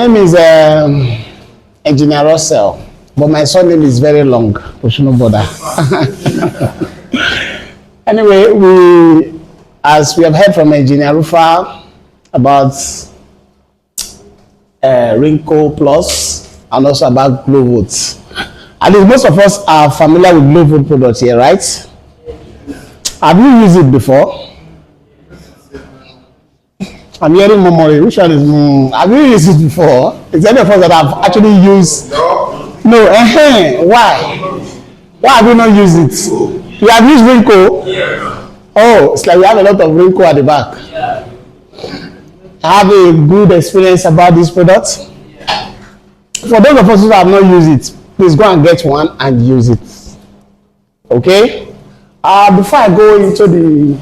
name is Engineer Russell, but my surname is very long. We shouldn't bother. Anyway, as we have heard from Engineer Rufa about Rinco Plus and also about Glow Vote. At least most of us are familiar with Glow Vote products here, right? Have you used it before? I'm hearing memory. Which one is? Have you used it before? Is there any of us that have actually used? No. Why? Why have you not used it? You have used Rinco? Yeah. Oh, it's like we have a lot of Rinco at the back. Yeah. I have a good experience about this product. Yeah. For those of us who have not used it, please go and get one and use it. Okay? Before I go into the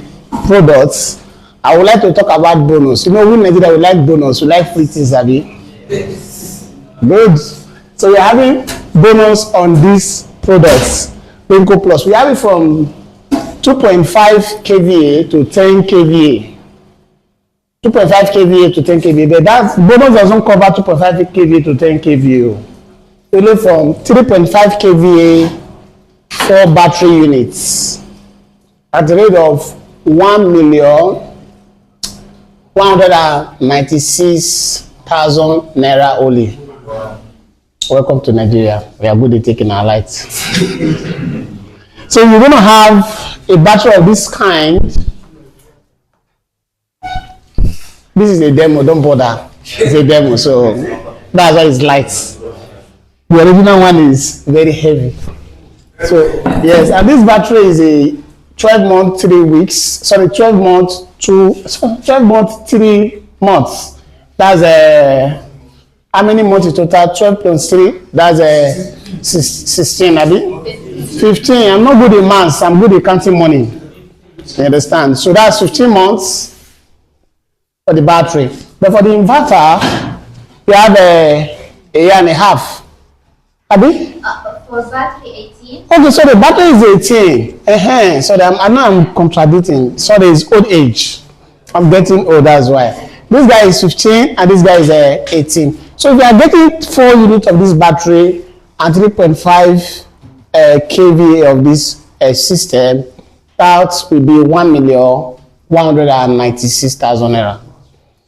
products, I would like to talk about bonus. You know, we Nigeria, we like bonus. We like free things, Abby. Yes. Good. So we're having bonus on these products. Rinco Plus. We have it from 2.5 kVA to 10 kVA. 2.5 kVA to 10 kVA. But that bonus doesn't cover 2.5 kVA to 10 kVA. Only from 3.5 kVA 4 battery units at the rate of 1,196,000 naira only. Welcome to Nigeria. We are good at taking our lights. So you're going to have a battery of this kind. This is a demo, don't bother. It's a demo, so that's why it's light. The original one is very heavy. So yes, and this battery is a 12-month, 3 weeks. Sorry, 12 months, 3 months. That's how many months in total? 12 plus 3. That's 16, Abby. 15. I'm not good in maths. I'm good at counting money. You understand? So that's 15 months for the battery. But for the inverter, you have a year and a half. Abby? For battery 18. Okay, so the battery is 18. So I know I'm contradicting. Sorry, it's old age. I'm getting old, that's why. This guy is 15 and this guy is 18. So if you are getting 4 units of this battery and 3.5 kVA of this system, that will be 1,196,000 naira.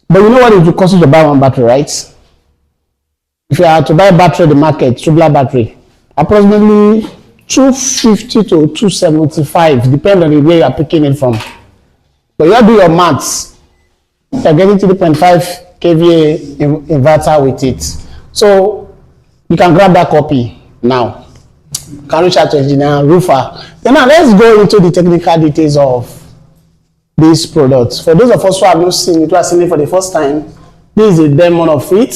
But you know what it will cost you to buy one battery, right? If you are to buy a battery in the market, tubular battery, approximately 250 to 275, depending on the way you are picking it from. But you have to do your maths. You are getting 3.5 kVA inverter with it. So you can grab that copy now. You can reach out to Engineer Rufa. Then now let's go into the technical details of these products. For those of us who have not seen it, who are seeing it for the first time, this is a demo of it.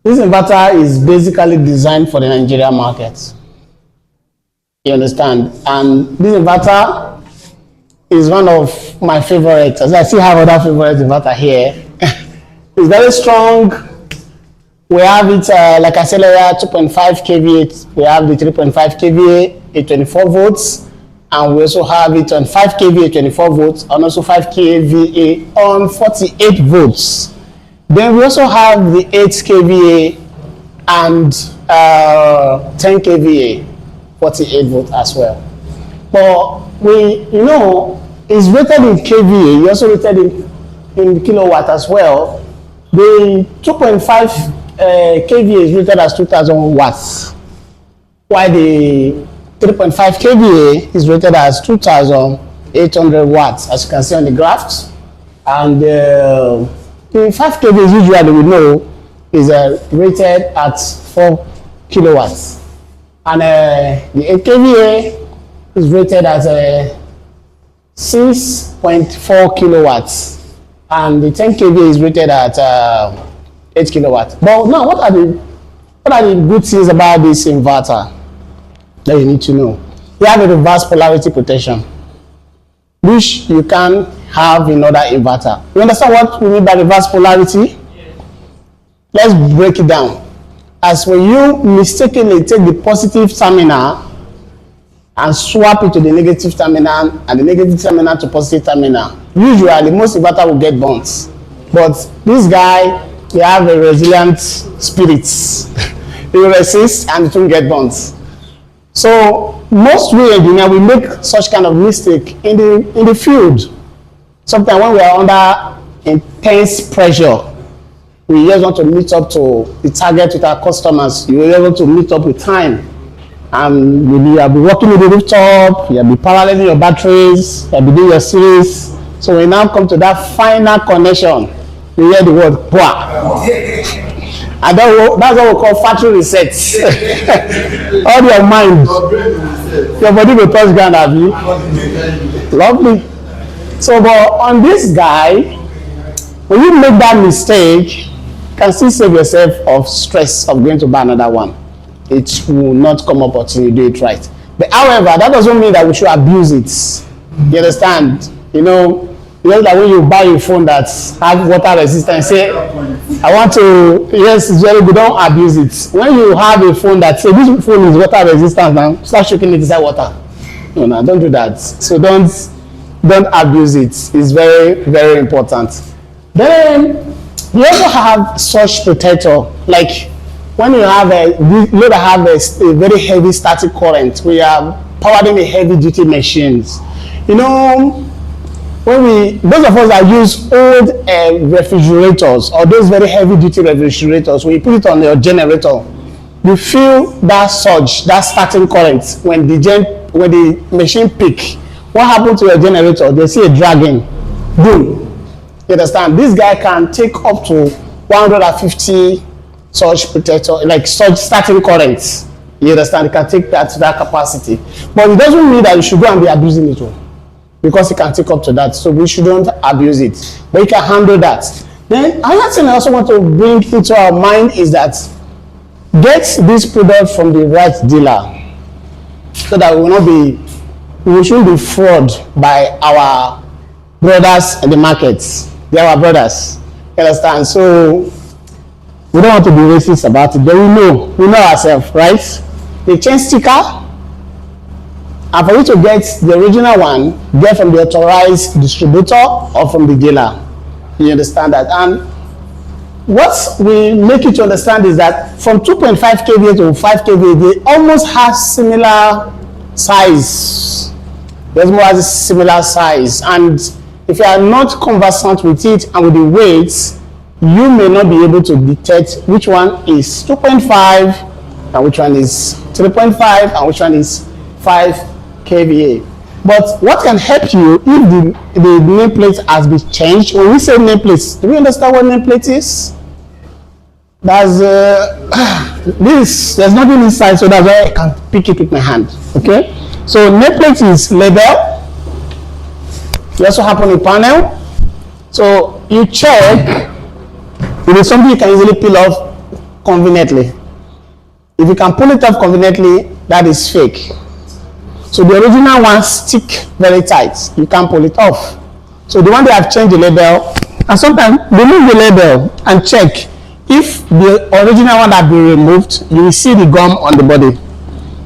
This inverter is basically designed for the Nigerian market. You understand? And this inverter is one of my favorites. As I still have other favorite inverter here. It's very strong. We have it, like I said earlier, 2.5 kVA. We have the 3.5 kVA at 24 volts. And we also have it on 5 kVA 24 volts and also 5 kVA on 48 volts. Then we also have the 8 kVA and 10 kVA 48 volts as well. But it's rated in kVA, you also rated in kilowatt as well. The 2.5 kVA is rated as 2000 watts, while the 3.5 kVA is rated as 2800 watts, as you can see on the graphs. And the 5 kVA usually we know is rated at 4 kilowatts. And the 8 kVA is rated as 6.4 kilowatts. And the 10 kVA is rated at 8 kilowatts. But now, what are the good things about this inverter that you need to know? You have a reverse polarity protection, which you can have in other inverter. You understand what we mean by reverse polarity? Let's break it down. As when you mistakenly take the positive terminal and swap it to the negative terminal and the negative terminal to positive terminal, usually most inverter will get burnt. But this guy They have a resilient spirit. They will resist and it won't get burnt. So most we engineers we make such kind of mistake in the field. Sometimes when we are under intense pressure, we just want to meet up to the target with our customers. You will be able to meet up with time. And you'll be working with the rooftop, you'll be paralleling your batteries, you'll be doing your series. So we now come to that final connection. You hear the word "bwa," and that's what we call factory reset. All your mind, your body will touch ground, have you? Lovely. So, but on this guy, when you make that mistake, you can still save yourself of stress of going to buy another one. It will not come up until you do it right. But however, that doesn't mean that we should abuse it. You understand? You know that when you buy a phone that has water resistance, say, I want to, yes, it's very good, don't abuse it. When you have a phone that say this phone is water resistant now, start shaking it inside water. No, don't do that. So don't abuse it. It's very, very important. Then you also have surge protector, like when you have a very heavy static current, we are powering a heavy duty machines. You know, those of us that use old refrigerators or those very heavy duty refrigerators, when you put it on your generator, you feel that surge, that starting current when the machine peak. What happened to your generator? They see a dragging, boom. You understand? This guy can take up to 150 surge protector, like surge starting current. You understand? It can take that to that capacity, but it doesn't mean that you should go and be abusing it, because it can take up to that. So we shouldn't abuse it, but you can handle that. Then another thing I also want to bring into our mind is that get this product from the right dealer, so that we shouldn't be fraud by our brothers in the markets. They are our brothers. You understand? So we don't want to be racist about it, but we know ourselves, right? The chain sticker, and for you to get the original one, get from the authorized distributor or from the dealer. You understand that? And what we make you to understand is that from 2.5 kVA to 5 kVA, they almost have similar size. There's more as a similar size, and if you are not conversant with it and with the weights, you may not be able to detect which one is 2.5 and which one is 3.5 and which one is 5 kVA. But what can help you if the nameplate has been changed? When we say nameplate, do we understand what nameplate is? There's there's nothing inside, so that's why I can pick it with my hand. Okay, so nameplate is label. You also have on a panel, so you check if it's something you can easily peel off conveniently. If you can pull it off conveniently, that is fake. So the original one stick very tight. You can't pull it off. So the one they have changed the label, and sometimes remove the label and check if the original one has been removed. You will see the gum on the body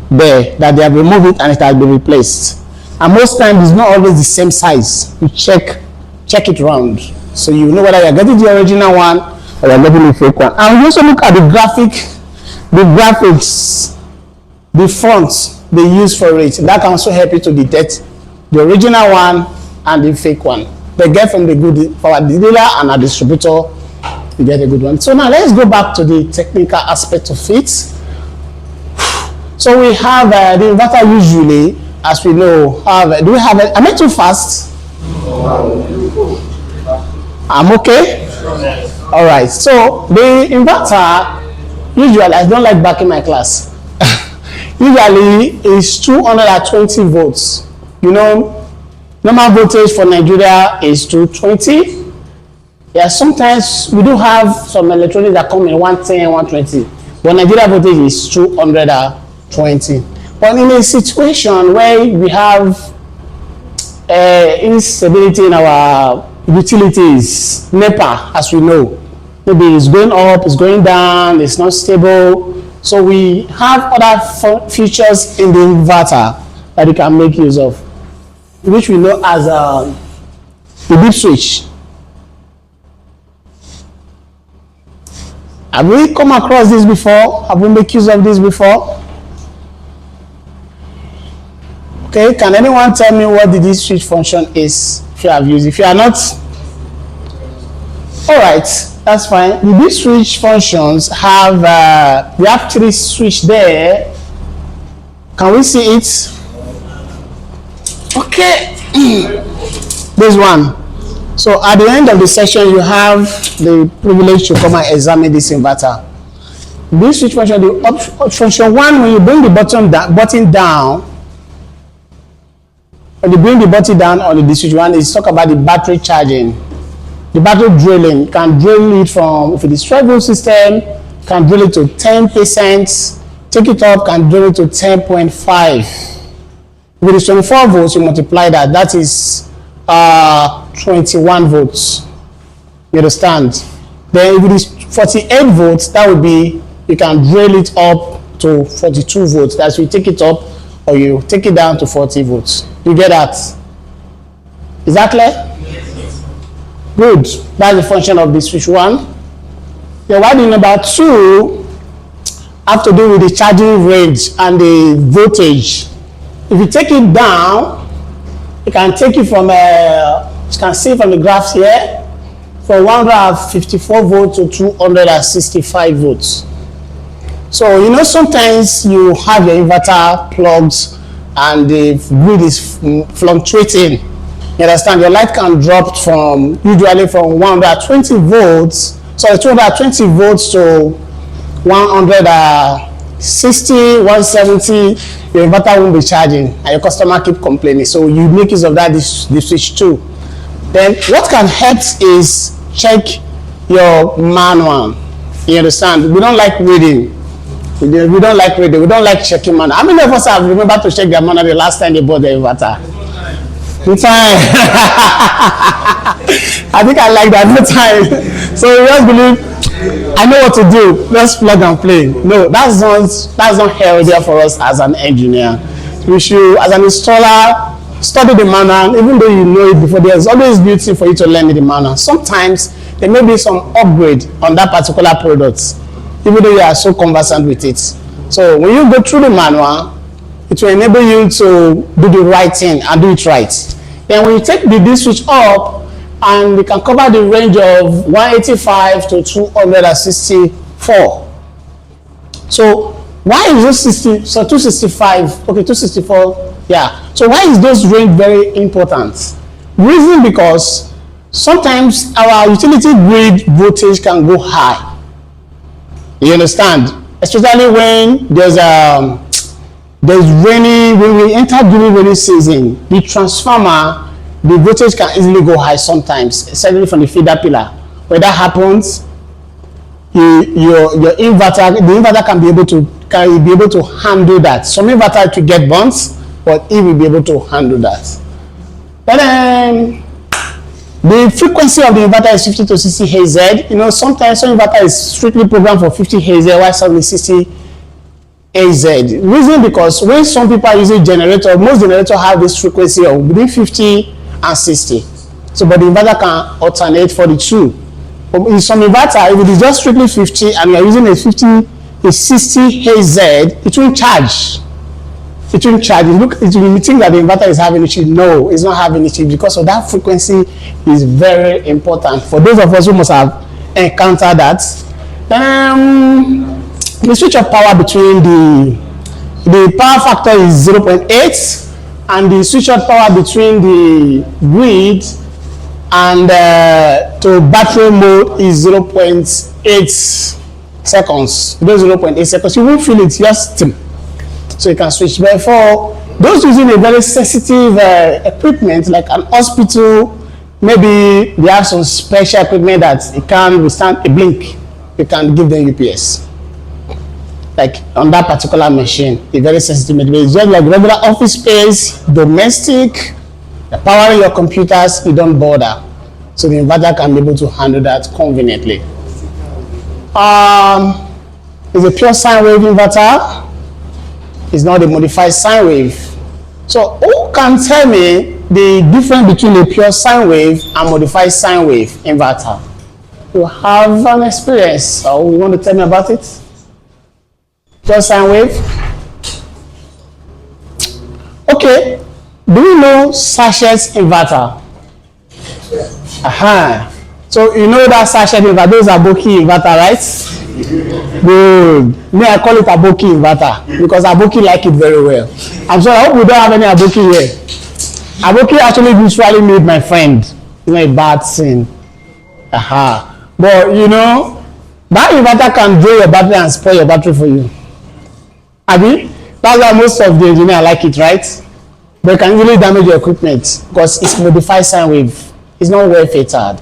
there that they have removed it and it has been replaced. And most times it's not always the same size. You check it round, so you know whether you're getting the original one or you're getting the fake one. And we also look at the graphics, the fonts they use for it. That can also help you to detect the original one and the fake one. They get from the good for our dealer and our distributor, you get a good one. So now let's go back to the technical aspect of it. So we have the inverter usually, as we know, do we have it? Am I too fast? I'm okay? All right. So the inverter, usually, I don't like back in my class. Usually is 220 volts. You know, normal voltage for Nigeria is 220. Yeah, sometimes we do have some electronics that come in 110, 120. But Nigeria voltage is 220. But in a situation where we have instability in our utilities, NEPA, as we know, maybe it's going up, it's going down, it's not stable. So we have other features in the inverter that you can make use of, which we know as the dip switch. Have we come across this before? Have we made use of this before? Okay, can anyone tell me what the this switch function is if you have used it? If you are not, all right, that's fine. The this switch functions have, we have 3 switch there. Can we see it? Okay, this one. So at the end of the session, you have the privilege to come and examine this inverter. This switch function, the function 1, when you bring the button down, when you bring the button down on the switch 1, is talk about the battery charging, the battery drilling. You can drill it from, if it is 12 volt system, can drill it to 10%, take it up, can drill it to 10.5. If it is 24 volts, you multiply that, that is 21 volts. You understand? Then if it is 48 volts, that would be, you can drill it up to 42 volts. That's you take it up or you take it down to 40 volts. You get that? Is that clear? Yes. Good. That's the function of the switch 1. Then why do number 2 have to do with the charging range and the voltage? If you take it down, you can take it from you can see from the graphs here, from 154 volts to 265 volts. So, you know, sometimes you have your inverter plugged and the grid is fluctuating. You understand? Your light can drop from, usually from 120 volts, sorry, 220 volts to 160, 170. Your inverter won't be charging and your customer keep complaining. So you make use of that, this switch too. Then what can help is check your manual. You understand? We don't like reading. We don't like reading. We don't like checking manual. How many of us have remembered to check their manual the last time they bought the inverter? No time. I think I like that. No time. So you just believe, I know what to do. Let's plug and play. No, that's not healthier for us as an engineer. We should, as an installer, study the manual, even though you know it before. There's always beauty for you to learn the manual. Sometimes there may be some upgrade on that particular product, even though you are so conversant with it. So when you go through the manual, it will enable you to do the right thing and do it right. Then when you take the D switch up, and we can cover the range of 185 to 264. So why is this 60? So 265, okay, 264, yeah. So why is those range very important? Reason because sometimes our utility grid voltage can go high. You understand? Especially when there's rainy, when we enter during rainy season, the transformer, the voltage can easily go high sometimes, especially from the feeder pillar. When that happens, your inverter, the inverter can be able to handle that. Some inverter to get burnt, but it will be able to handle that. But the frequency of the inverter is 50 to 60 Hz. You know, sometimes some inverter is strictly programmed for 50 Hz, while some is 60 Hz. Reason because when some people are using generator, most generators have this frequency of between 50 and 60. So, but the inverter can alternate for the two. In some inverter, if it is just strictly 50 and you are using a 60 Hz, it will charge. It will charge. It will think that the inverter is having issue. No, it's not having issue because of that frequency is very important. For those of us who must have encountered that, the switch of power between the power factor is 0.8 and the switch of power between the grid and to battery mode is 0.8 seconds. Those 0.8 seconds, you won't feel it, just so you can switch. But for those using a very sensitive equipment like an hospital, maybe they have some special equipment that it can withstand a blink, you can give them UPS. Like on that particular machine, a very sensitive material. It's just like regular office space, domestic, powering your computers, you don't bother. So the inverter can be able to handle that conveniently. It's a pure sine wave inverter. It's not a modified sine wave. So who can tell me the difference between a pure sine wave and modified sine wave inverter? you have an experience, or you want to tell me about it? Pure sine wave. Okay. Do you know sachet inverter? Aha. So you know that sachet inverter, those are Aboki inverter, right? Good. Me, I call it Aboki inverter because Aboki like it very well. I'm sorry, I hope we don't have any Aboki here. Aboki actually usually made my friend. It's not a bad thing. Aha. But you know, that inverter can drain your battery and spoil your battery for you. Abi? That's why most of the engineers like it, right? But it can easily damage your equipment because it's modified sine wave. It's not well filtered.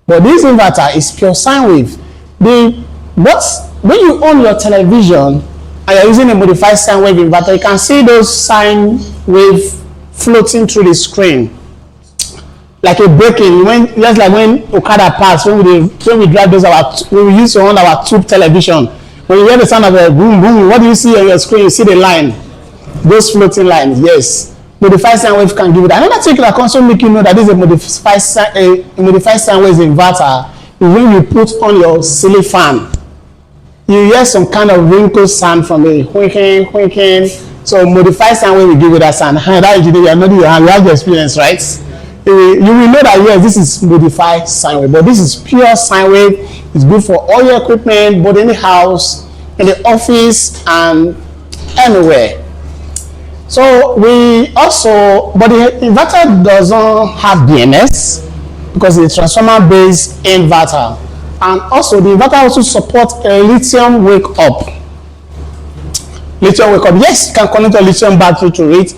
But this inverter is pure sine wave. When you own your television and you're using a modified sine wave inverter, you can see those sine wave floating through the screen. Like a breaking, just like when Okada pass, when we drive those when we used to on our tube television. When you hear the sound of a boom boom, what do you see on your screen? You see the line. Those floating lines, yes. Modified sine wave can give you that. Another thing that can also make you know that this is a modified sine wave inverter is when you put on your ceiling fan. You hear some kind of wrinkle sound from a winking. So modified sine wave will give you that sound. That engineer, you have the experience, right? You will know that yes, this is modified sine wave, but this is pure sine wave. It's good for all your equipment, both in the house, in the office, and anywhere. So we also, but the inverter doesn't have BMS because it's a transformer-based inverter, and also the inverter also supports a lithium wake-up. Lithium wake-up, yes, you can connect a lithium battery to it,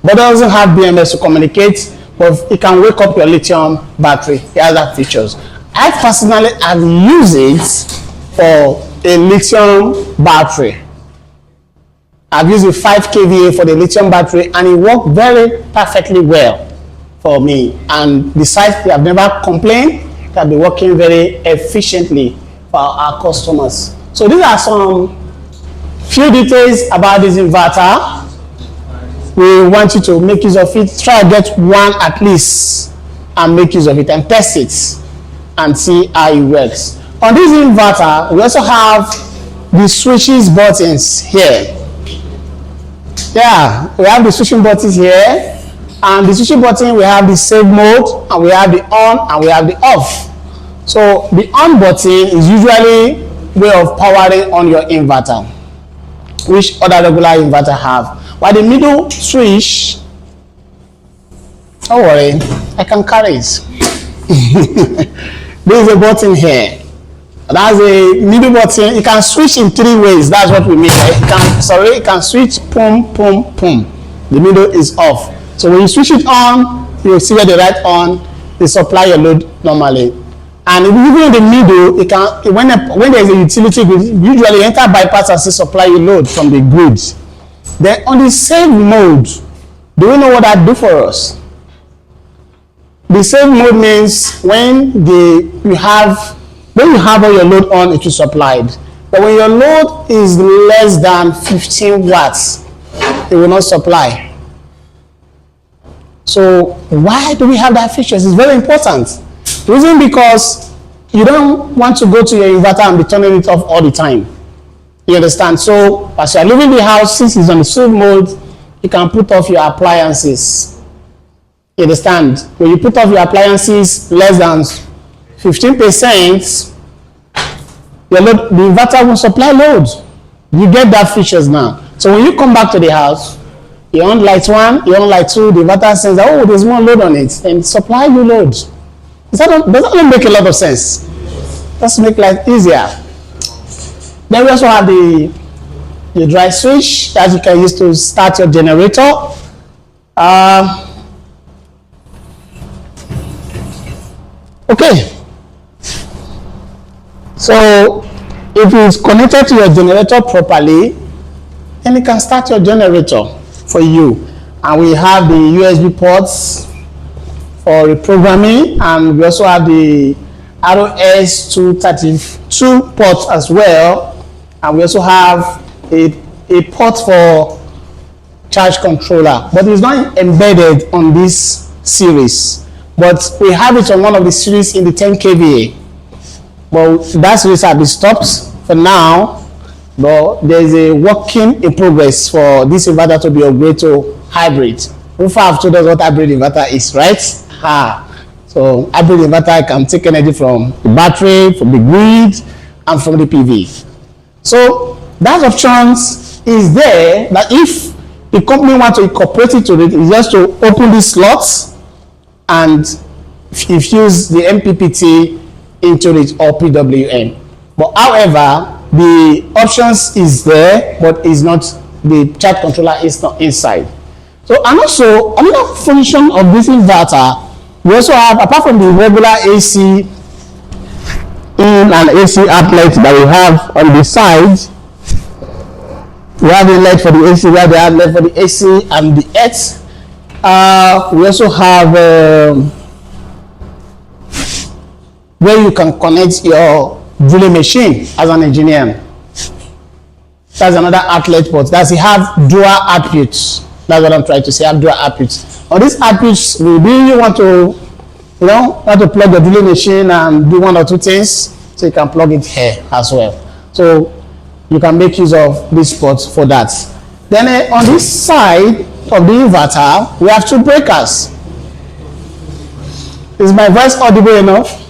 but it doesn't have BMS to communicate, but it can wake up your lithium battery. It has that features. I personally have used it for a lithium battery. I've used a 5 kVA for the lithium battery and it worked very perfectly well for me. And besides, they have never complained. It has been working very efficiently for our customers. So these are some few details about this inverter. We want you to make use of it. Try to get one at least and make use of it and test it and see how it works. On this inverter, we also have the switches buttons here. Yeah, we have the switching buttons here, and the switching button we have the save mode, and we have the on, and we have the off. So the on button is usually way of powering on your inverter, which other regular inverter have. While the middle switch, don't worry, I can carry it. There is a button here. That's a middle button. You can switch in 3 ways. That's what we mean. It can switch pum. The middle is off. So when you switch it on, you see where the right on, they supply your load normally. And even in the middle, it can when there is a utility grid, usually enter bypass and supply your load from the grid. Then on the save mode, do we know what that do for us? The save mode means when you have all your load on, it is supplied. But when your load is less than 15 watts, it will not supply. So why do we have that feature? It's very important. The reason because you don't want to go to your inverter and be turning it off all the time. You understand? So as you are leaving the house, since it's on the save mode, you can put off your appliances. You understand? When you put off your appliances less than 15%, the inverter will supply load. You get that features now. So when you come back to the house, you on light 1, you on light 2, the inverter says, oh, there's more load on it, and supply you load. Does that make a lot of sense? Let's make life easier. Then we also have the dry switch that you can use to start your generator. Okay. So if it's connected to your generator properly, then you can start your generator for you. And we have the USB ports for reprogramming, and we also have the ROS232 ports as well. And we also have a port for charge controller, but it's not embedded on this series. But we have it on one of the series in the 10 kVA. but that series has been stopped for now. But there is a working in progress for this inverter to be upgraded to hybrid. Rufa have told us what hybrid inverter is, right? So hybrid inverter can take energy from the battery, from the grid, and from the PV. So that options is there that if the company wants to incorporate it to it, it's just to open these slots and infuse the MPPT into it or PWM. But however, the options is there, but is not, the charge controller is not inside. So, and also another function of this inverter, we also have, apart from the regular AC in and AC outlet that we have on the sides, we have inlet for the AC, we have the outlet for the AC and the X. We also have where you can connect your drilling machine as an engineer. That's another outlet port. That's, you have dual outputs. That's what I'm trying to say. I have dual outputs. On these outputs, maybe you want to, want to plug the drilling machine and do one or two things, so you can plug it here as well. So you can make use of this port for that. Then on this side of the inverter, we have two breakers. Is my voice audible enough?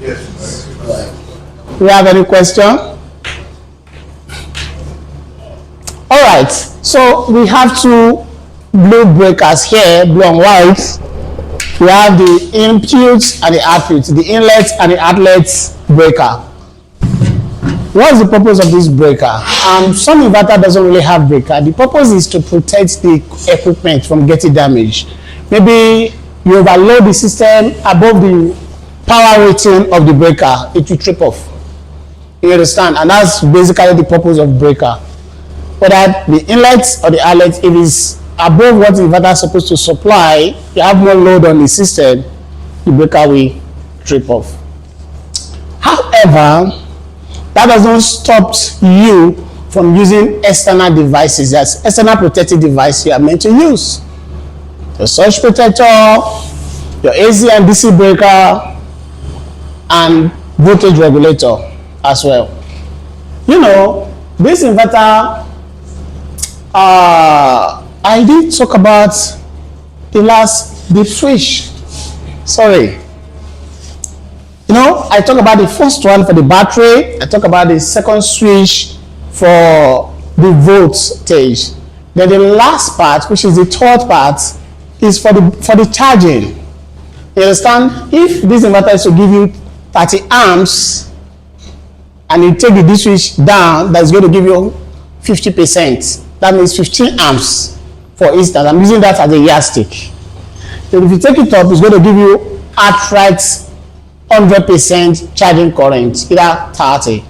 Yes. Do you have any question? All right, so we have two blue breakers here, blue and white. We have the inputs and the outputs, the inlet and the outlet breaker. What is the purpose of this breaker? Some inverter doesn't really have breaker. The purpose is to protect the equipment from getting damaged. Maybe you overload the system above the power rating of the breaker, it will trip off. You understand? And that's basically the purpose of breaker. Whether the inlet or the outlet, if it is above what the inverter is supposed to supply, you have more load on the system, the breaker will trip off. However, that doesn't stop you from using external devices. That's external protective device you are meant to use. Your surge protector, your AC and DC breaker, and voltage regulator as well. This inverter, I did talk about the switch. Sorry. I talk about the first one for the battery. I talk about the second switch for the voltage. Then the last part, which is the third part, is for the charging. You understand? If this inverter is to give you 30 amps and you take the D switch down, that's going to give you 50%. That means 15 amps, for instance. I'm using that as a yardstick. Then if you take it up, it's going to give you outright 100% charging current, either 30.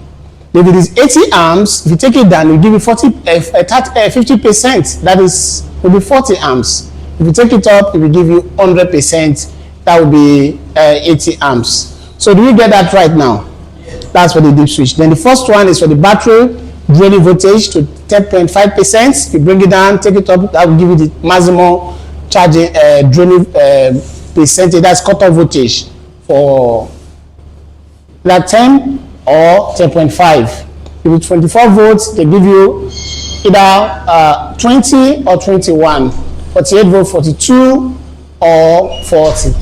If it is 80 amps, if you take it down, it will give you 50%. That is, will be 40 amps. If you take it up, it will give you 100%. That will be 80 amps. So do you get that right now? That's for the deep switch. Then the first one is for the battery draining voltage to 10.5%. If you bring it down, take it up, that will give you the maximum charging draining percentage. That's cutoff voltage for that 10 or 10.5. If it's 24 volts, they give you either 20 or 21, 48 volt, 42 or 40.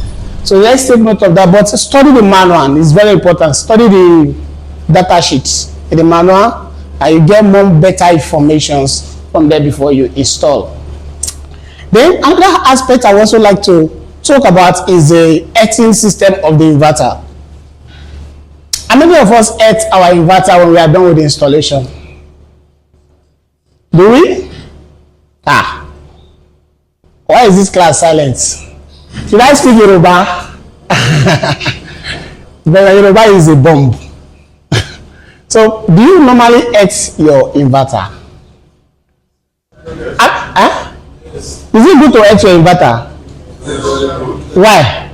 So let's take note of that, but study the manual. It's very important. Study the data sheets in the manual, and you get more better information from there before you install. Then another aspect I also like to talk about is the earthing system of the inverter. How many of us earth our inverter when we are done with the installation? Do we? Why is this class silent? Should I speak Yoruba? But Yoruba is a bomb. So, do you normally earth your inverter? Is it good to earth your inverter? Why?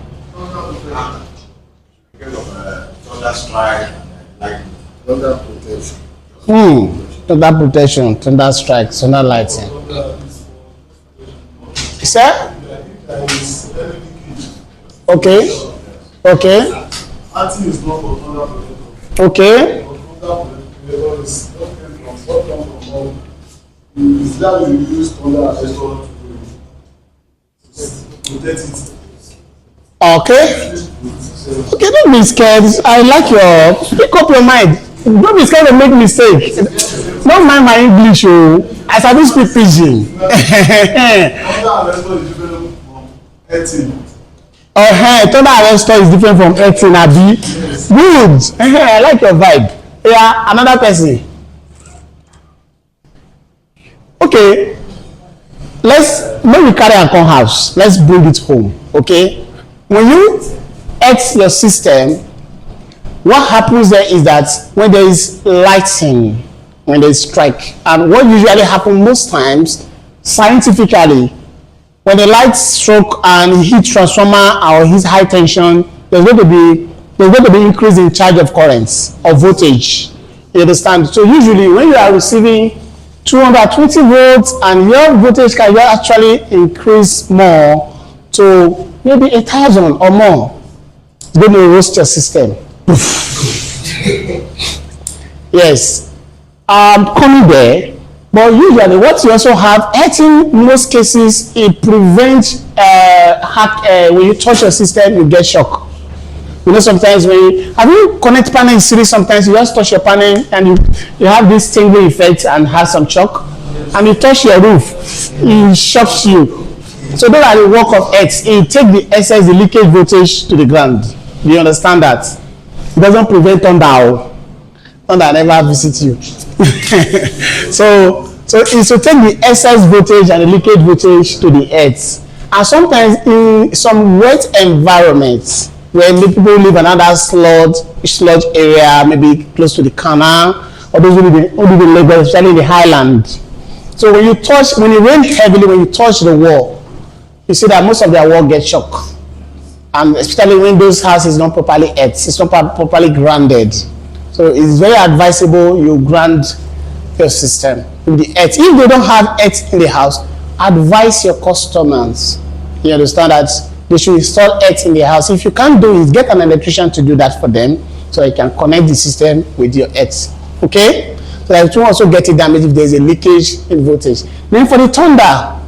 Thunder strike, like thunder protection. Thunder protection, thunder strike, thunder lighting. Sir? Okay. Acting is not for thunder protection. Okay. Is that you use thunder restaurant to protect it? Okay. Okay, don't be scared. I like your speak up your mind. Don't be scared to make mistake. Don't mind my English, oh. I sabi speak pidgin. Thunder restaurant is different from eating. Thunder arrestor is different from eating, abi. Good. I like your vibe. Yeah, another person. Okay, let's maybe carry am come house. Let's bring it home. Okay, when you X your system, what happens there is that when there is lighting, when there is strike, and what usually happens most times scientifically, when the light stroke and hit transformer or hit high tension, there's going to be increase in charge of currents or voltage. You understand? So usually when you are receiving 220 volts and your voltage can actually increase more to maybe 1,000 or more, it's going to roast your system. Yes, coming there. But usually what you also have, earthing in most cases, it prevents when you touch your system, you get shock. You know, sometimes have you connect panel in series, sometimes you just touch your panel and you have this tingling effect and have some shock. And you touch your roof, it shocks you. So those are the work of earth. It takes the excess, the leakage voltage to the ground. Do you understand that? It doesn't prevent thunder. Thunder never visit you. so it's to take the excess voltage and the leakage voltage to the earth. And sometimes in some wet environments where people live in another sludge area, maybe close to the canal, or those who live in Lagos, especially in the highland. So when it rains heavily, when you touch the wall, you see that most of their wall gets shocked. And especially when those houses not properly earthed, it's not properly grounded. So it's very advisable you ground your system with the earth. If they don't have earth in the house, advise your customers. You understand that they should install earth in the house. If you can't do it, get an electrician to do that for them so you can connect the system with your earth. Okay? So that you also get it damaged if there's a leakage in voltage. Then for the thunder,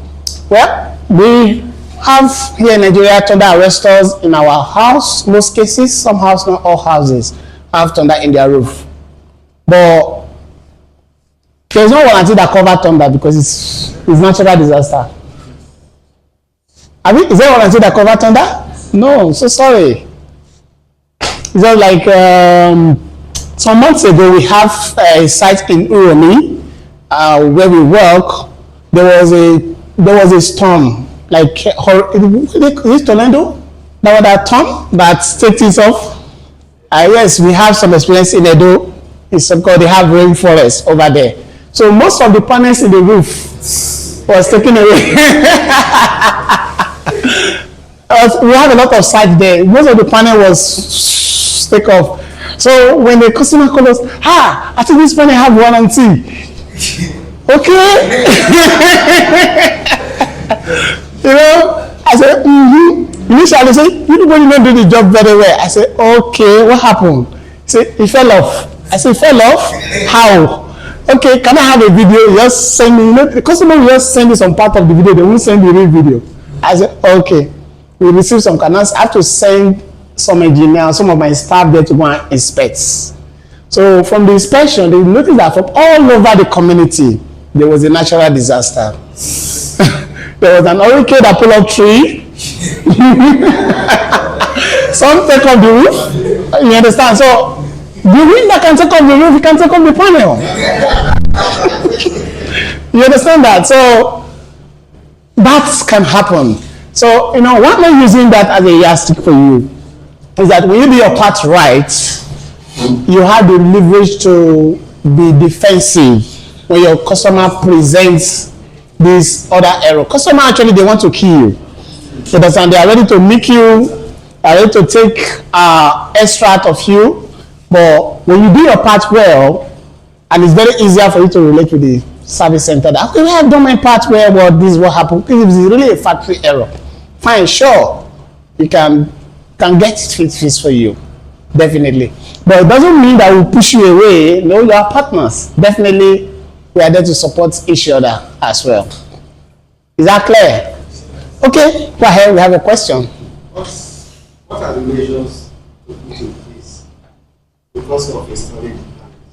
well, we have here in Nigeria thunder arrestors in our house, most cases, some houses, not all houses, have thunder in their roof. But there's no warranty that cover thunder because it's natural disaster. Is there warranty that cover thunder? No, so sorry. It's just like some months ago we have a site in Uromi where we work. There was a storm, like is it tornado? That storm that takes it off. Yes, we have some experience in Edo. It's because they have rainforest over there. So most of the panels in the roof was taken away. We have a lot of sites there. Most of the panel was taken off. So when the customer called us, I think this panel have warranty. Okay. You know, I said, Initially, they say, you don't do the job very well. I said, okay, what happened? He said, it fell off. I said, fell off? How? Okay, can I have a video? Just send me, the customer will just send me some part of the video. They won't send the real video. I said, okay. We received some canals. I have to send some engineers, some of my staff there to go and inspect. So from the inspection, they noticed that from all over the community, there was a natural disaster. There was an hurricane that pulled up tree. Some take off the roof. You understand? So the wind that can take off the roof, it can take off the panel. You understand that? So that can happen. So why am I using that as a yardstick for you? Is that when you do your part right, you have the leverage to be defensive when your customer presents this other error. Customer actually, they want to kill you. So that's and they are ready to make you, are ready to take extra out of you. But when you do your part well, and it's very easier for you to relate with the service center that, okay, I have done my part well, but this is what happened. If it's really a factory error, fine, sure, you can get it fixed for you. Definitely. But it doesn't mean that we'll push you away. No, you are partners. Definitely, we are there to support each other as well. Is that clear? Okay, go ahead. We have a question. What are the measures to put in place because of installing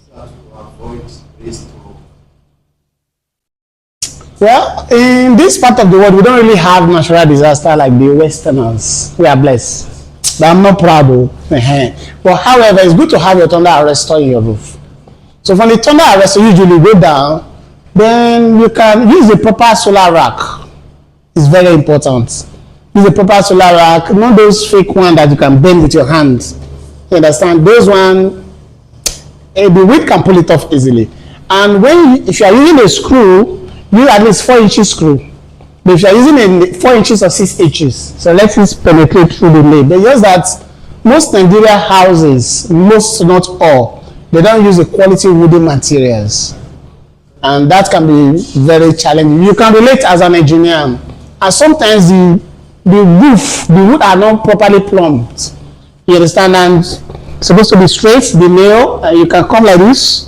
so that to avoid risk of? Well, in this part of the world, we don't really have natural disaster like the Westerners. We are blessed. But I'm not proud of. But however, it's good to have your thunder arrestor in your roof. So from the thunder arrestor, you usually go down, then you can use a proper solar rack. It's very important. Use a proper solar rack, not those fake ones that you can bend with your hands. You understand? Those ones, the weight can pull it off easily. And if you are using a screw, use at least 4 inches screw. But if you are using 4 inches or 6 inches, so let it penetrate through the lid. But just that most Nigeria houses, most not all, they don't use a quality wooden materials. And that can be very challenging. You can relate as an engineer. And sometimes the roof, the wood are not properly plumbed. You understand? And it's supposed to be straight, the nail, and you can come like this.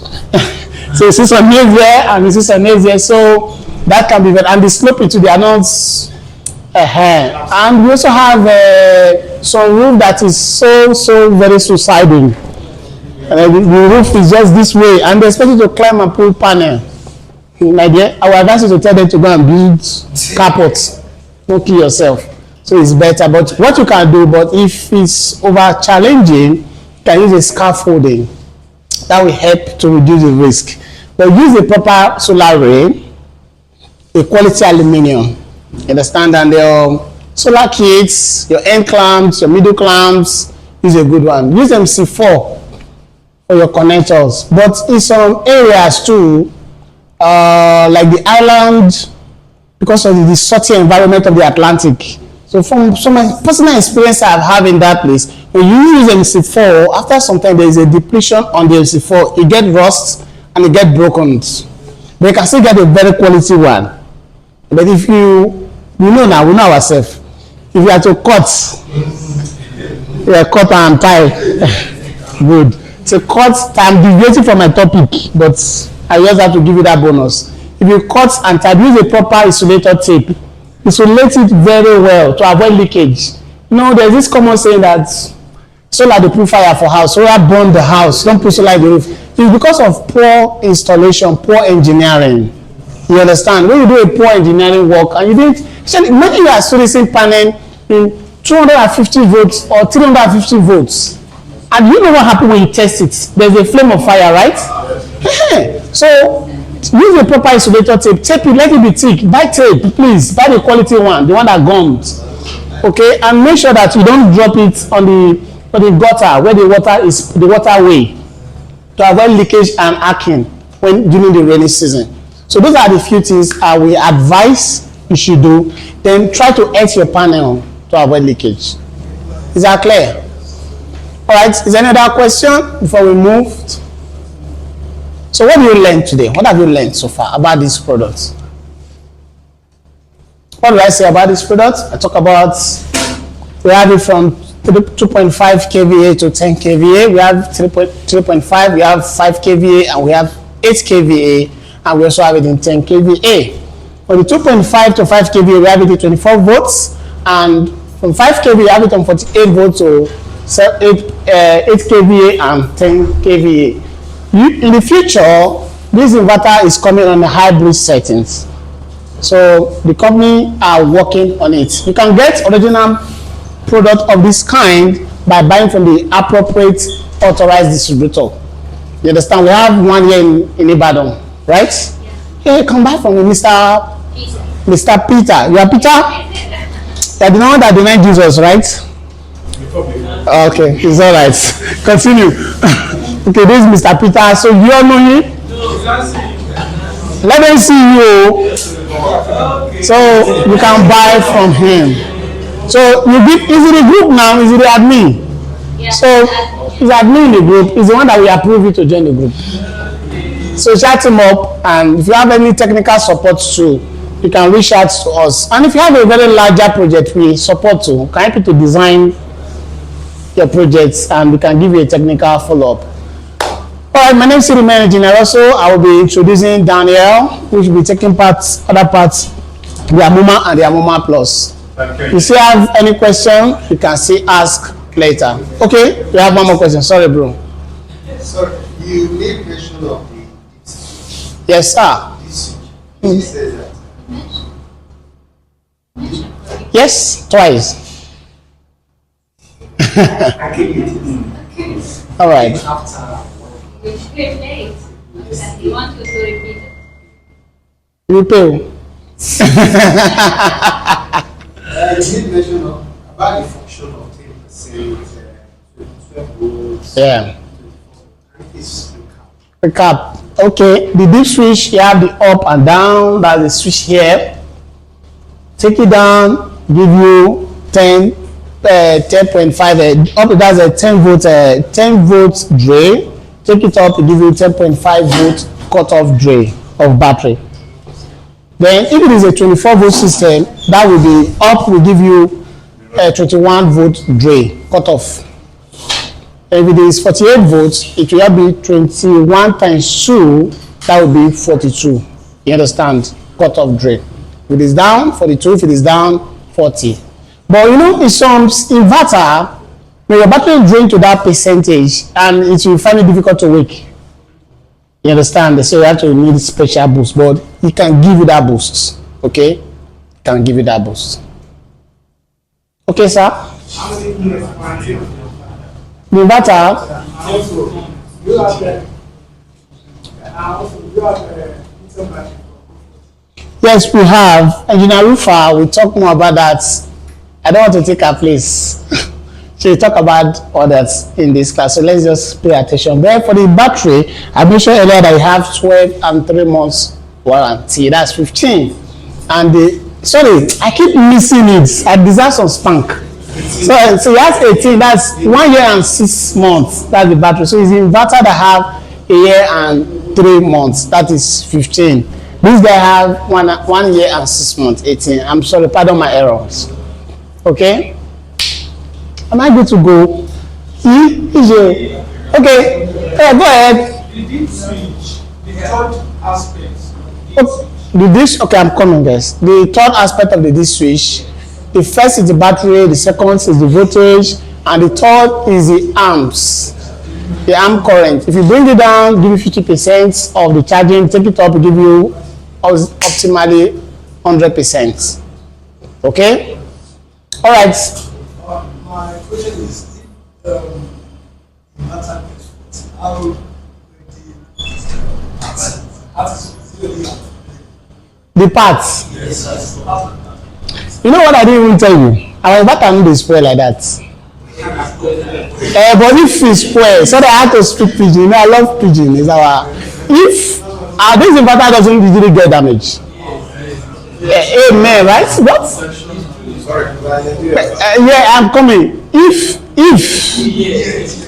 So you see some nails there, and you see some nails there. So that can be very, and the slope into the announce. And we also have some roof that is so very suicidal. The roof is just this way, and they're expected to climb and pull panel. My dear, our advice is to tell them to go and build carpets. Don't kill yourself. So it's better. But what you can do, but if it's over challenging, you can use a scaffolding. That will help to reduce the risk. But use a proper solar array, a quality aluminium. You understand? And your solar kits, your end clamps, your middle clamps, use a good one. Use MC4 for your connectors. But in some areas too, like the island, because of the salty environment of the Atlantic. So from my personal experience I have in that place, when you use MC4, after some time there is a depletion on the MC4. It gets rust and it gets broken. But you can still get a very quality one. But if we know ourselves. If you are to cut, cut and tie. Good. So cut, I'm deviating from my topic, but I just have to give you that bonus. If you cut and tie, use a proper insulator tape. Isolate it very well to avoid leakage. There's this common saying that solar dey put fire for house, solar burn the house, don't put solar in the roof. It's because of poor installation, poor engineering. You understand? When you do a poor engineering work and you didn't, imagine you are sourcing panel in 250 volts or 350 volts. And you know what happens when you test it? There's a flame of fire, right? So use a proper insulator tape. Tape it, let it be thick. Buy tape, please. Buy the quality one, the one that gums. Okay, and make sure that you don't drop it on the gutter where the water is, the waterway, to avoid leakage and arcing during the rainy season. So those are the few things I will advise you should do. Then try to earth your panel to avoid leakage. Is that clear? All right. Is there any other question before we move? So what do you learn today? What have you learned so far about this product? What do I say about this product? I talk about, we have it from 2.5 kVA to 10 kVA. We have 3.5, we have 5 kVA, and we have 8 kVA, and we also have it in 10 kVA. For the 2.5 to 5 kVA, we have it at 24 volts, and from 5 kVA, we have it on 48 volts to 8 kVA and 10 kVA. In the future, this inverter is coming on the hybrid settings. So the company are working on it. You can get original product of this kind by buying from the appropriate authorized distributor. You understand? We have one here in Ibadan, right? Yeah, you can buy from Mr. Peter. You are Peter? You are the one that denied Jesus, right? Okay, it's all right. Continue. Okay, this is Mr. Peter. So you all know him? Let them see you. So you can buy from him. So you give, is it the group now? Is it the admin? Yeah. So he's admin in the group. He's the one that we approve you to join the group. So chat him up, and if you have any technical support too, you can reach out to us. And if you have a very larger project, we support too. Can help you to design your projects, and we can give you a technical follow-up. All right, my name is Siri Engineer. Also, I will be introducing Daniel, which will be taking other parts, the Amuma and the Amuma Plus. If you still have any question, you can still ask later. Okay, we have one more question. Sorry, bro. So you made mention of the Yes, sir. He says that. Yes, twice. All right. Which came late. And you want to repeat it. Repeal. You made mention of about the function of 10%, 12 volts. Yeah. 24. It's Recap. Okay, the deep switch, you have the up and down. That's the switch here. Take it down, give you 10.5. Up, that's a 10 volt drain. Take it up, give you 10.5 volt cut-off drain of battery. Then, if it is a 24 volt system, that will be up, will give you a 21 volt drain cut-off. If it is 48 volts, it will be 21 times 2, that will be 42. You understand? Cut-off drain. If it is down, 42. If it is down, 40. But you know, in some inverter, when your battery drain to that percentage, and it will find it difficult to wake. You understand? So you have to need special boost, but it can give you that boost. Okay? It can give you that boost. Okay, sir? The inverter. Yes, we have. Engineer Rufa, we'll talk more about that. I don't want to take her place. She'll talk about others in this class. So let's just pay attention. But for the battery, I mentioned earlier that you have 12 and 3 months warranty. That's 15. And sorry, I keep missing it. I deserve some spank. So you have 18, that's 1 year and 6 months. That's the battery. So it's the inverter that have a year and 3 months. That is 15. This guy have 1 year and 6 months, 18. I'm sorry, pardon my errors. Okay? Am I good to go? Okay. Go ahead. The deep switch, the third aspect. Okay, I'm coming, guys. The third aspect of the deep switch. The first is the battery, the second is the voltage, and the third is the amps, the amp current. If you bring it down, give you 50% of the charging, take it up, give you optimally 100%. Okay? All right. My question is, how the parts. Yes. You know what I didn't even tell you? Our inverter no dey spoil like that. But if it spoil, so I had to speak pidgin. You know, I love pidgin. Is our if this inverter doesn't usually get damage. Amen, right? What? Yeah, I'm coming. If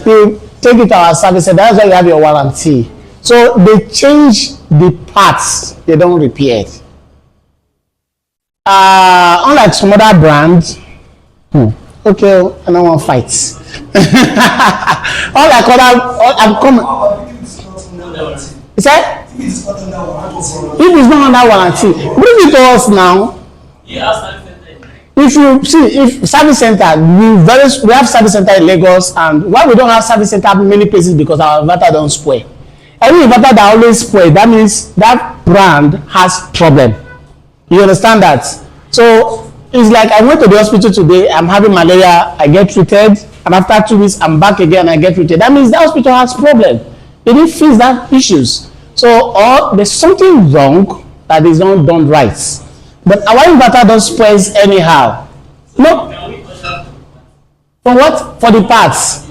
you take it to our service center, that's why you have your warranty. So they change the parts, they don't repair it. Unlike some other brands, okay, I don't want fights. Unlike other, I'm coming. Is that? If it's not under warranty, bring it to us now. If you see, if service center, we have service center in Lagos, and why we don't have service center in many places because our inverter don't spoil. Any inverter that always spoil, that means that brand has problem. You understand that? So it's like I went to the hospital today, I'm having malaria, I get treated, and after 2 weeks I'm back again, I get treated. That means the hospital has problem. They didn't fix that issues. So or there's something wrong that is not done right. But our inverter don't spoil anyhow. No. For what? For the parts.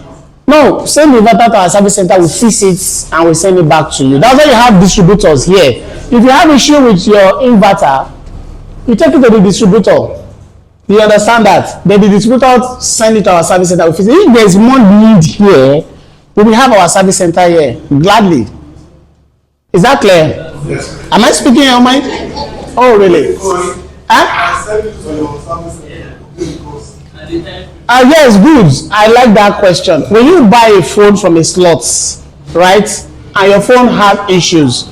No, send the inverter to our service center, we fix it and we send it back to you. That's why you have distributors here. If you have issue with your inverter, you take it to the distributor. You understand that? Then the distributor send it to our service center. If there is more need here, we will have our service center here gladly. Is that clear? Yes. Am I speaking in your mind? Oh, really? Huh? Yes, good. I like that question. When you buy a phone from a slot, right, and your phone has issues,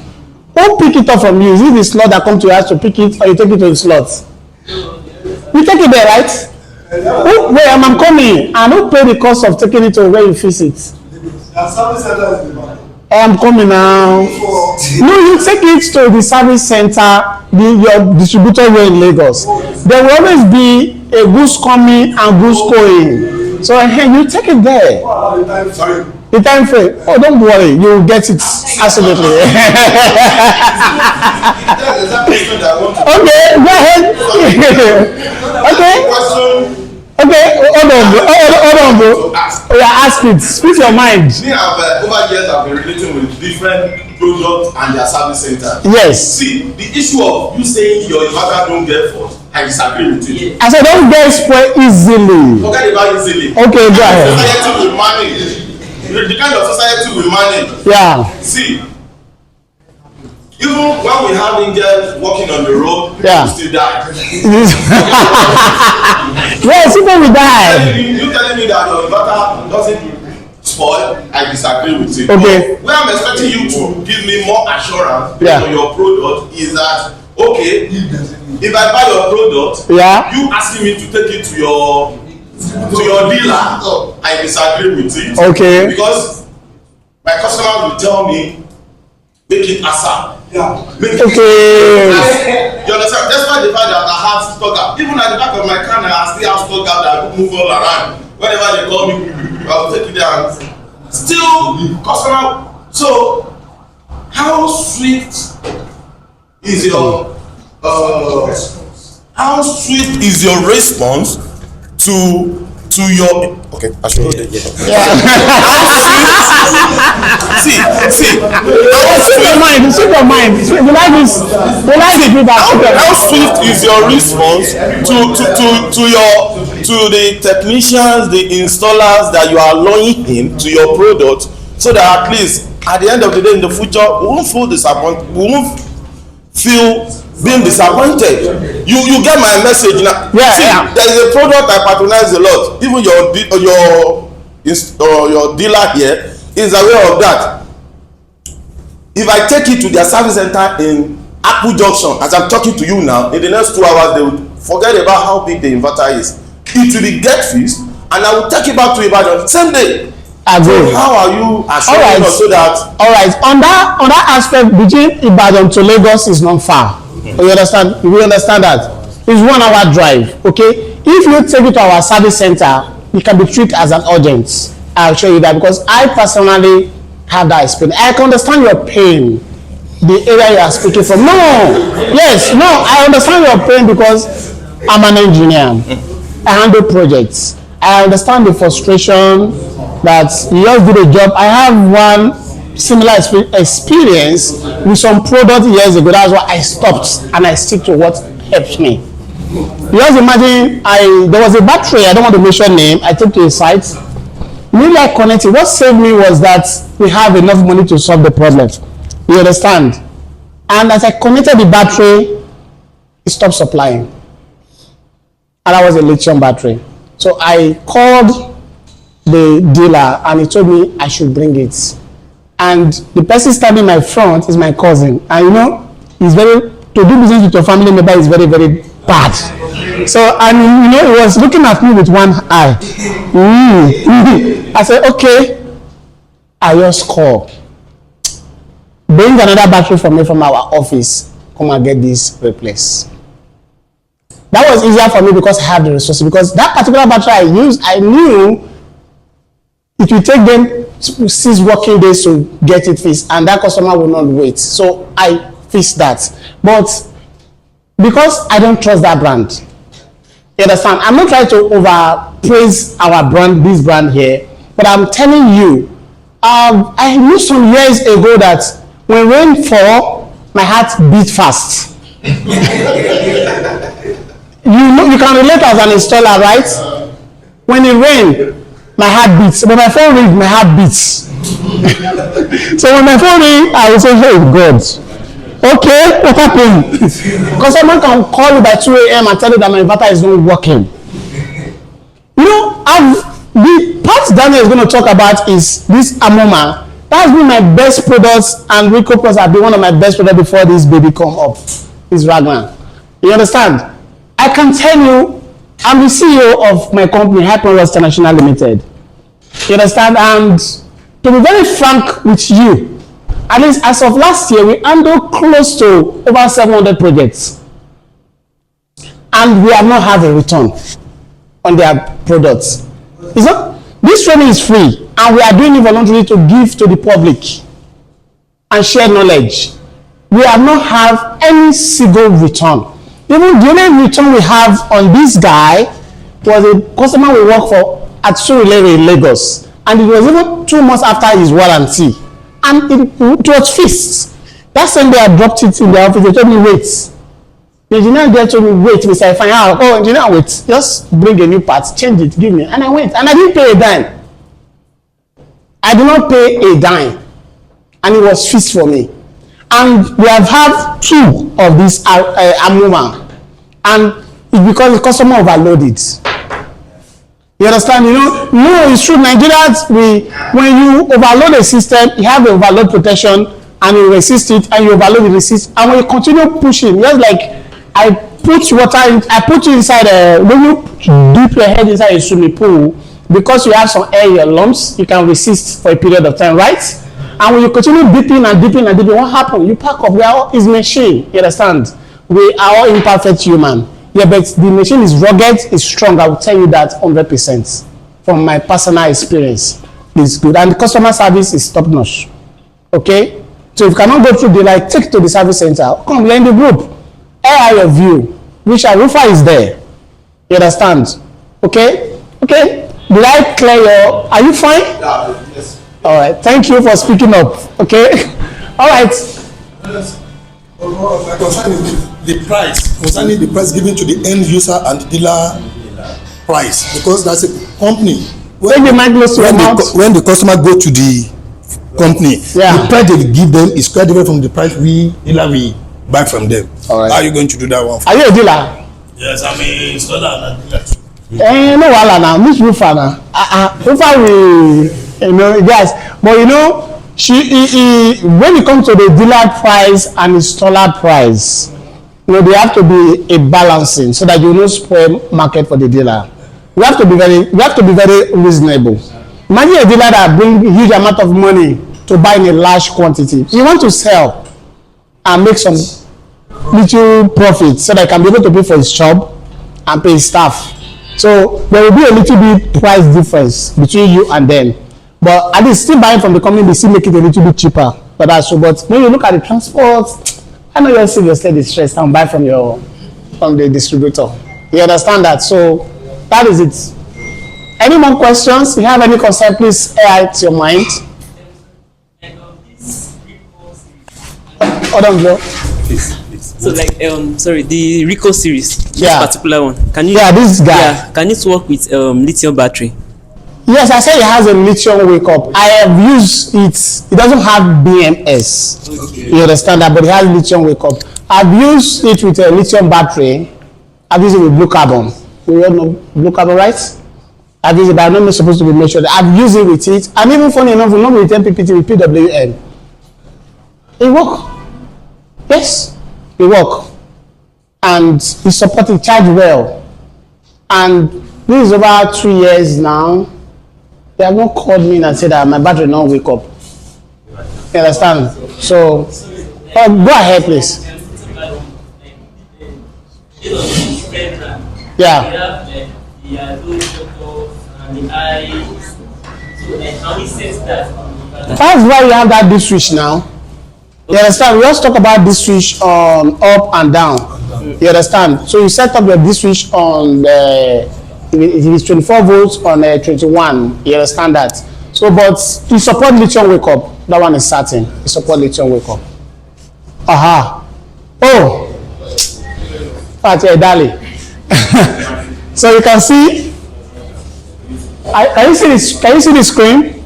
who pick it up from you? Is it the slot that come to your house to pick it, or you take it to the slot? You take it there, right? Where I'm coming, and who pay the cost of taking it to where you fix it? I am coming now. No, you take it to the service center, your distributor here in Lagos. There will always be a goose coming and goose going. So you take it there. Sorry. The time frame. Oh, don't worry, you will get it. Absolutely. That's the question that I want to Okay, go ahead. Okay. question. Okay, hold on, bro. Oh, yeah, ask it. Speak your mind. Me, over years, I've been relating with different products and their service centers. Yes. See, the issue of you saying your inverter don't get fault, I disagree with you. I said, don't get spoiled easily. Forget about easily. Okay, go ahead. Society will manage. The kind of society will manage. Yeah. See, even when we have angels walking on the road, Yeah. people still die. Yes, people will die. You telling me that your inverter doesn't spoil, I disagree with you. Okay. Where I'm expecting you to give me more assurance based Yeah. on your product is that, okay, if I buy your product, Yeah. you asking me to take it to your dealer, I disagree with it. Okay. Because my customer will tell me, make it ASAP. Make it Okay. You understand? Despite the fact that I have stock out, even at the back of my car, I still have stock out that I move all around. Whenever they call me, I will take it there and still customer. So, how sweet is your response to your okay? I should hold it. Yeah. See. Speak your mind. Speak your mind. We like this. We like the people. How swift is your response to the technicians, the installers that you are allowing in to your product, so that at least at the end of the day in the future we won't feel disappointed. We won't feel being disappointed. You get my message now. Yeah. See, Yeah. there is a product I patronize a lot. Even your dealer here is aware of that. If I take it to their service center in Apple Junction, as I'm talking to you now, in the next 2 hours they will forget about how big the inverter is. It will be get fixed, and I will take it back to Ibadan same day. Agree. So how are you assuring us so that? All right. On that aspect, between Ibadan to Lagos is not far. You understand? We understand that it's 1 hour drive. Okay. If you take it to our service center, it can be treated as an urgent. I'll show you that because I personally have that experience. I can understand your pain, the area you are speaking from. No, yes, no, I understand your pain because I'm an engineer. I handle projects. I understand the frustration that you just did a job. I have one similar experience with some product years ago. That's why I stopped and I stick to what helps me. You just imagine, there was a battery, I don't want to mention name, I took to a site. Really like connecting. What saved me was that we have enough money to solve the problem. You understand? And as I connected the battery, it stopped supplying. And that was a lithium battery. So I called the dealer and he told me I should bring it. And the person standing in my front is my cousin. And you know, to do business with your family member is very, very bad. So, and you know, he was looking at me with one eye. I said, okay, I just call. Bring another battery for me from our office. Come and get this replaced. That was easier for me because I have the resources. Because that particular battery I used, I knew it will take them 6 working days to get it fixed, and that customer will not wait. So I fixed that. But because I don't trust that brand, you understand? I'm not trying to overpraise our brand, this brand here, but I'm telling you, I knew some years ago that when rain fall, my heart beat fast. You can relate as an installer, right? When it rains, my heart beats. When my phone rings, my heart beats. So when my phone rings, I will say, hey, God. Okay, what happened? Because someone can call you by 2 a.m. and tell you that my inverter is not working. You know, the part Daniel is going to talk about is this Amoma. That's been my best products, and Rico Plus have been one of my best products before this baby come up. This Raglan. You understand? I can tell you, I'm the CEO of my company, Hyperus International Limited. You understand? And to be very frank with you, at least as of last year, we handled close to over 700 projects. And we have not had a return on their products. It's not, this training is free, and we are doing it voluntarily to give to the public and share knowledge. We have not had any single return. Even the only return we have on this guy was a customer we work for at Surulere in Lagos, and it was even 2 months after his warranty, and it was fixed. That same day I dropped it in the office. They told me wait. The engineer there told me wait. Mr. Ifeanyi, oh engineer, wait, just bring a new part, change it, give me, and I went, and I didn't pay a dime. I did not pay a dime, and it was fixed for me. And we have had 2 of these Amuma, and it's because the customer overloaded. You understand? You know, no, it's true. Nigerians, when you overload a system, you have the overload protection, and you resist it, and you overload the resist, and when you continue pushing, just like I put water in, I put you inside when you dip your head inside a swimming pool, because you have some air in your lungs, you can resist for a period of time, right? And when you continue dipping and dipping and dipping, what happens? You pack up. We are all is machine. You understand? We are all imperfect human. Yeah, but the machine is rugged, it's strong. I will tell you that 100% from my personal experience. It's good, and the customer service is top notch. Okay, so if you cannot go through the like, take it to the service center. Come, we're in the group. Air your view. Which our roofer is there. You understand? Okay, okay. Did I clear your? Are you fine? Yeah, yes. All right. Thank you for speaking up. Okay. All right. Concerning the price given to the end user and dealer price, because that's a company. Take the mic close to your mouth. When the customer go to the company, Yeah. the price they give them is quite different from the price we buy from them. All right. How are you going to do that one? Are you a dealer? Yes, I'm a installer and a dealer too. No wahala now. Which roofer now? Roofer we, you know, guys. But you know, when it comes to the dealer price and installer price, you know, there have to be a balancing so that you don't spoil market for the dealer. We have to be very reasonable. Imagine a dealer that bring a huge amount of money to buy in a large quantity. You want to sell and make some little profit so that he can be able to pay for his job and pay his staff. So there will be a little bit price difference between you and them. But at least still buying from the company, they still make it a little bit cheaper. But that's so. But when you look at the transport, I know you're seriously distressed and buy from the distributor. You understand that? So that is it. Any more questions? If you have any concern, please air it to your mind. Hold on, bro. So like sorry, the Rico series, this Yeah. particular one. Can you This guy. Yeah, can it work with lithium battery? Yes, I said it has a lithium wake up. I have used it. It doesn't have BMS. Okay. You understand that, but it has lithium wake up. I've used it with a lithium battery. I've used it with blue carbon. We all know blue carbon, right? I've used it, but I'm not supposed to be measured. I've used it with it, and even funny enough, not with MPPT, with PWM. It work. Yes, it work, and it support it charge well. And this is over 2 years now. They have not called me and said that my battery not wake up. You understand? So, go ahead, please. Yeah. That's why you have that D switch now. You understand? We just talk about D switch on up and down. You understand? So you set up your D switch on it is 24 volts on 21. You understand that? So, but you support lithium wake up. That one is certain. You support lithium wake up. Aha. Oh. That's a darling. So you can see. Can you see this? Can you see the screen?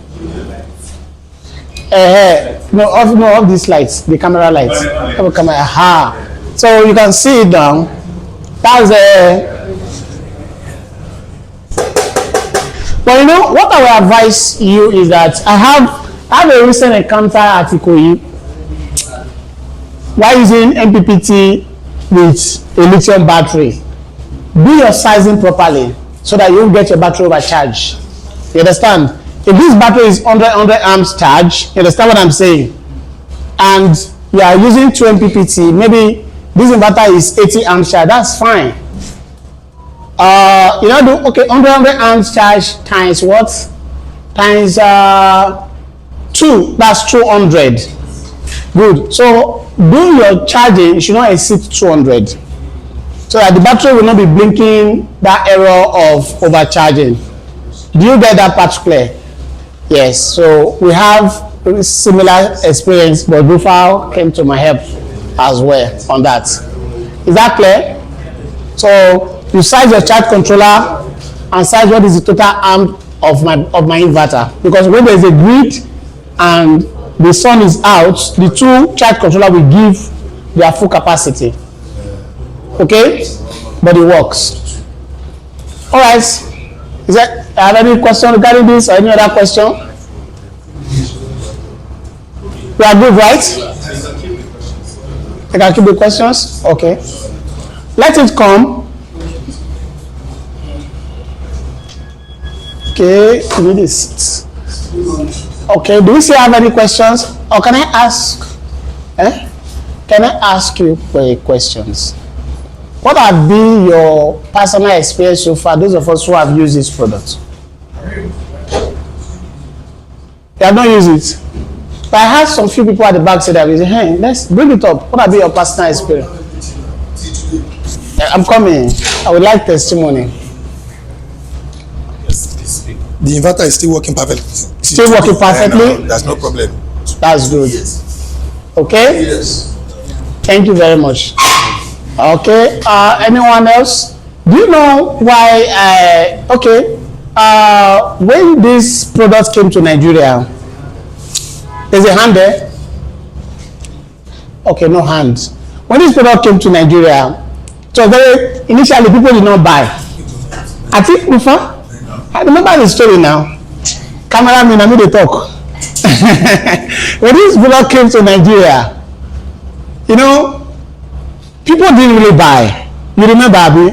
No, off these lights, the camera lights. Camera. Aha. So you can see it now. That's But you know what I will advise you is that I have a recent encounter at Ikoyi while using MPPT with a lithium battery. Do your sizing properly so that you won't get your battery overcharged. You understand? If this battery is 100 amps charge, you understand what I'm saying? And you are using 2 MPPT, maybe this inverter is 80 amps charge, that's fine. You know, do okay, 100 amps charge times what? Times 2, that's 200. Good. So do your charging, you should not exceed 200. So that the battery will not be blinking that error of overcharging. Do you get that part clear? Yes. So we have similar experience, but Rufal came to my help as well on that. Is that clear? So you size your charge controller and size what is the total amp of my inverter, because when there is a grid and the sun is out, the two charge controller will give their full capacity. Okay, but it works. All right. Is that I have any question regarding this or any other question? We are good, right? I can keep the questions. Okay. Let it come. Okay, read this. Okay, do we still have any questions? Or can I ask? Can I ask you questions? What have been your personal experience so far, those of us who have used this product? You have not used it? But I had some few people at the back say that, hey, let's bring it up. What have been your personal experience? I'm coming. I would like testimony. The inverter is still working perfectly. Still working perfectly? No, there's no problem. That's good. Okay? Yes. Thank you very much. Okay, anyone else? Do you know why, when this product came to Nigeria, there's a hand there? Okay, no hand. When this product came to Nigeria, so initially people did not buy. I think before, I remember the story now. Cameraman, I made a talk. When this product came to Nigeria, you know, people didn't really buy. You remember, Abby?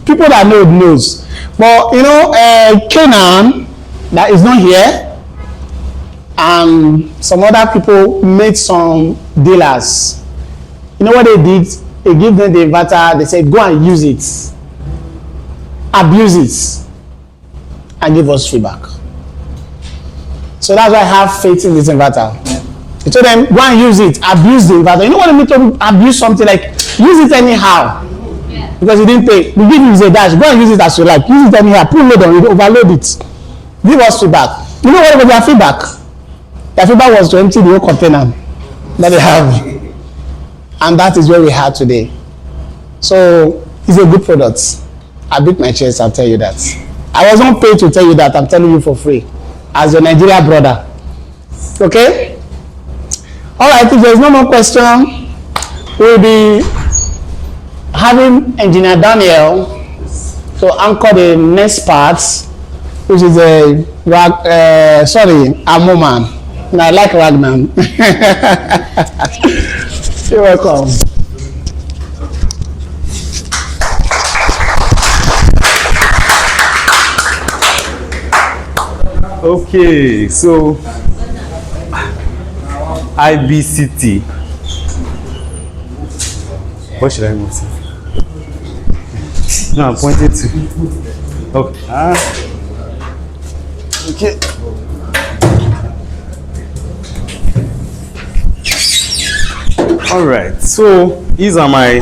People that know knows. But you know, Canaan, that is not here, and some other people made some dealers. You know what they did? They give them the inverter. They said, go and use it, abuse it, and give us feedback. So that's why I have faith in this inverter. They told them, go and use it, abuse the inverter. You know what I mean to abuse something, like use it anyhow. Yeah. Because you didn't pay. We give you a dash, go and use it as you like. Use it anyhow, put load on it, overload it. Give us feedback. You know what was their feedback? Their feedback was to empty the whole container that they have. And that is what we have today. So it's a good product. I beat my chest, I'll tell you that. I wasn't paid to tell you that, I'm telling you for free. As your Nigeria brother. Okay? Alright, if there's no more question, we'll be having Engineer Daniel to anchor the next part, which is a Amoman. And I like Ragman. You're welcome. Okay, so IBCT. What should I move to? No, I'm pointing to. Okay. Okay. All right. So these are my